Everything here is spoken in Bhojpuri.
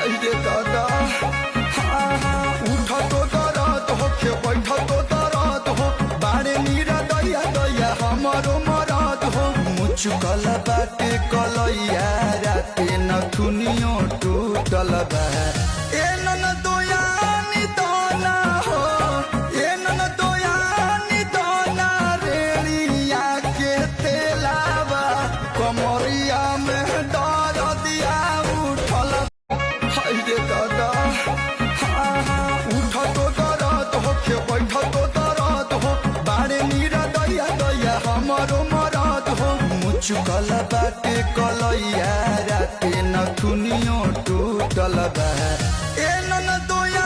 हाइरे दादा उठ तो दरद हो के बैठ तो दरद हो बाड़े मीरा दैया दैया हमारो मरद हो मुचुकल बाटे कलैया राते नथुनियो टूटल बा ए नन दोयानी दोना हो ए नन दोयानी दोना रेड़िया के तेलावा कमरिया में डर दिया उठल हाइरे दादा उठ तो दरद हो के बैठ तो दरद हो बाड़े मीरा दैया दैया हमारो मरद हो मुचुकल बाटे कलैया राते नथुनियो टूटल बा ए नन दोया